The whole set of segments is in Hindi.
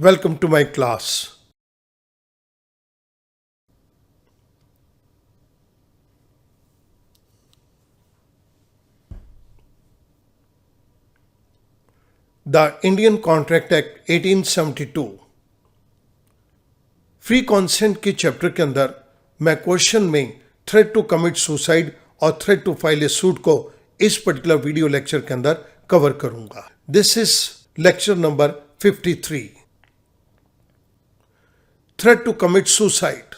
Welcome to my class. The Indian Contract Act 1872 free consent के चैप्टर के अंदर मैं क्वेश्चन में थ्रेट टू कमिट सुसाइड और threat to file a suit को इस पर्टिकुलर वीडियो लेक्चर के अंदर कवर करूंगा. This is lecture number 53. Threat to commit suicide.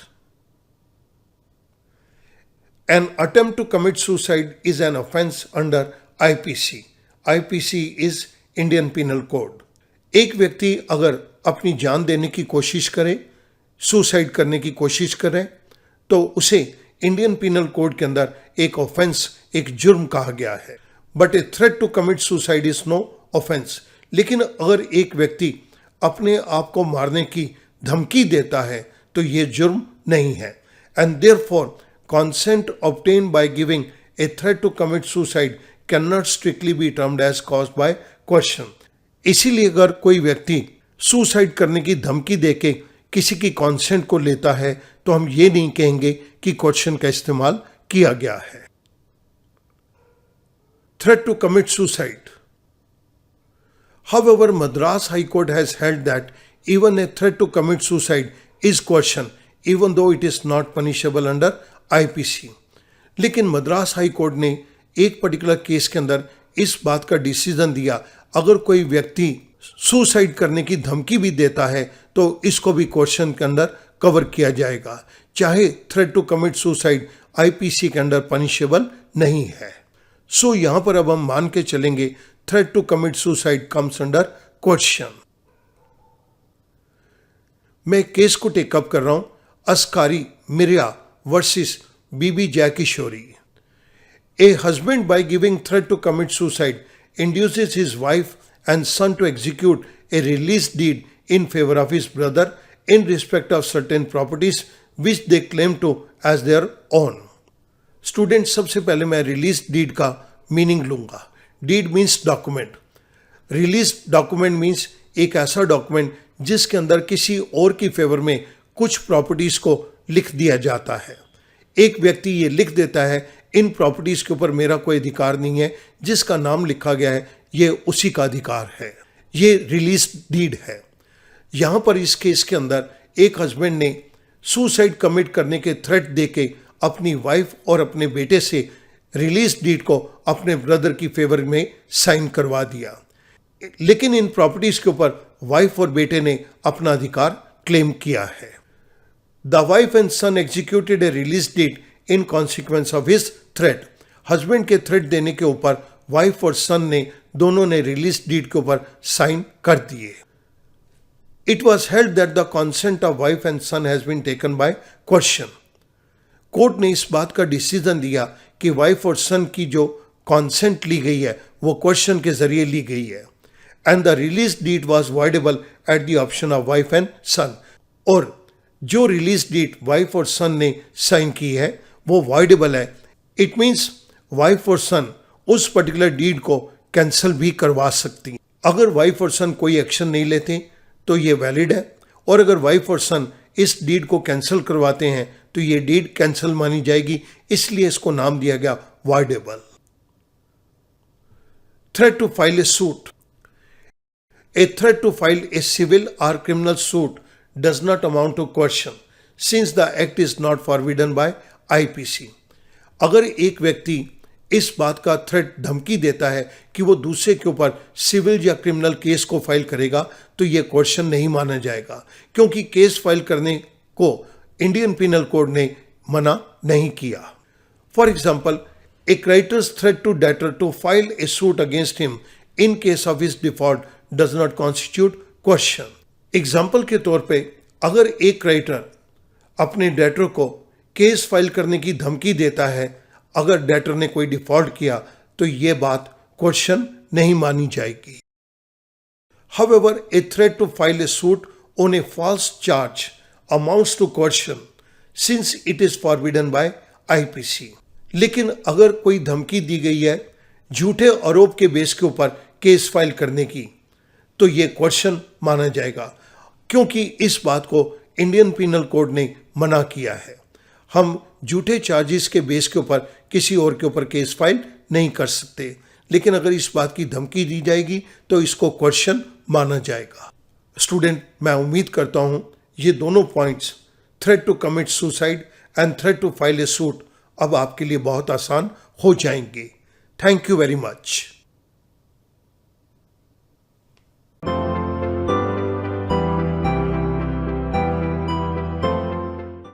An attempt to commit suicide is an offense under IPC. IPC is Indian Penal Code. एक व्यक्ति अगर अपनी जान देने की कोशिश करे, सुसाइड करने की कोशिश करे, तो उसे इंडियन पिनल कोड के अंदर एक ऑफेंस, एक जुर्म कहा गया है. But a threat to commit suicide is no offence. लेकिन अगर एक व्यक्ति अपने आप को मारने की धमकी देता है तो ये जुर्म नहीं है. And therefore consent obtained by giving a threat to commit suicide cannot strictly be termed as caused by coercion. इसीलिए अगर कोई व्यक्ति सुसाइड करने की धमकी देके किसी की कॉन्सेंट को लेता है तो हम ये नहीं कहेंगे कि कोर्शन का इस्तेमाल किया गया है. Threat to commit suicide. However, Madras High Court has held that even a threat to commit suicide is coercion, even though it is not punishable under IPC. लेकिन मद्रास हाई कोर्ट ने एक पर्टिकुलर केस के अंदर इस बात का डिसीजन दिया, अगर कोई व्यक्ति सुसाइड करने की धमकी भी देता है तो इसको भी कोर्शन के अंदर कवर किया जाएगा, चाहे threat to commit suicide IPC के अंदर पनिशेबल नहीं है. सो यहां पर अब हम मान के चलेंगे threat to commit suicide comes under coercion. मैं केस को टेकअप कर रहा हूं, Askari Mirza versus Bibi Jaikishori. A husband, by giving threat to commit suicide, induces his wife and son to execute a release deed in favor of his brother in respect of certain properties which they claim to as their own. Student, सबसे पहले मैं रिलीज डीड का मीनिंग लूंगा. Deed means document. Release document means एक ऐसा डॉक्यूमेंट जिसके अंदर किसी और की फेवर में कुछ प्रॉपर्टीज को लिख दिया जाता है. एक व्यक्ति ये लिख देता है इन प्रॉपर्टीज के ऊपर मेरा कोई अधिकार नहीं है, जिसका नाम लिखा गया है ये उसी का अधिकार है. ये रिलीज डीड है. यहां पर इस केस के अंदर एक हस्बैंड ने सुसाइड कमिट करने के थ्रेट देके अपनी वाइफ और अपने बेटे से रिलीज डीड को अपने ब्रदर की फेवर में साइन करवा दिया. लेकिन इन प्रॉपर्टीज के ऊपर वाइफ और बेटे ने अपना अधिकार क्लेम किया है. The wife and son executed a release deed in consequence of his threat. Husband के थ्रेट देने के ऊपर वाइफ और सन ने दोनों ने रिलीज डीड के ऊपर साइन कर दिए. It was held that the consent of wife and son has been taken by coercion. Court ने इस बात का डिसीजन दिया कि वाइफ और सन की जो कॉन्सेंट ली गई है वो क्वेश्चन के जरिए ली गई है. And the release deed was voidable at the option of wife and son. और जो रिलीज डीड वाइफ और सन ने साइन की है वो वॉइडेबल है. इट मीन्स वाइफ और सन उस पर्टिकुलर डीड को कैंसिल भी करवा सकती. अगर वाइफ और सन कोई एक्शन नहीं लेते तो ये वैलिड है, और अगर वाइफ और सन इस डीड को कैंसिल करवाते हैं तो ये डीड कैंसिल मानी जाएगी. इसलिए इसको नाम दिया गया voidable. Threat to file a suit. A threat to file a civil or criminal suit does not amount to coercion since the act is not forbidden by IPC. अगर एक व्यक्ति इस बात का थ्रेट, धमकी देता है कि वो दूसरे के ऊपर सिविल या क्रिमिनल केस को फाइल करेगा तो ये कोर्शन नहीं माना जाएगा, क्योंकि केस फाइल करने को इंडियन पिनल कोड ने मना नहीं किया. For example, a creditor's threat to debtor to file a suit against him in case of his default does not constitute coercion. Example के तौर पे अगर एक क्रेडिटर अपने डेटर को केस फाइल करने की धमकी देता है, अगर डेटर ने कोई डिफॉल्ट किया तो ये बात कोर्शन नहीं मानी जाएगी. However, a threat to file a suit on a false charge amounts to coercion since it is forbidden by IPC. लेकिन अगर कोई धमकी दी गई है झूठे आरोप के बेस के ऊपर केस फाइल करने की तो ये क्वेश्चन माना जाएगा. क्योंकि इस बात को इंडियन पिनल कोड ने मना किया है। हम झूठे चार्जेस के बेस के ऊपर किसी और के ऊपर केस फाइल नहीं कर सकते, लेकिन अगर इस बात की धमकी दी जाएगी तो इसको क्वेश्चन माना जाएगा। स्टूडेंट, मैं उम्मीद करता हूं ये दोनों points, threat to commit suicide and threat to file a suit, अब आपके लिए बहुत आसान हो जाएंगे। Thank you very much.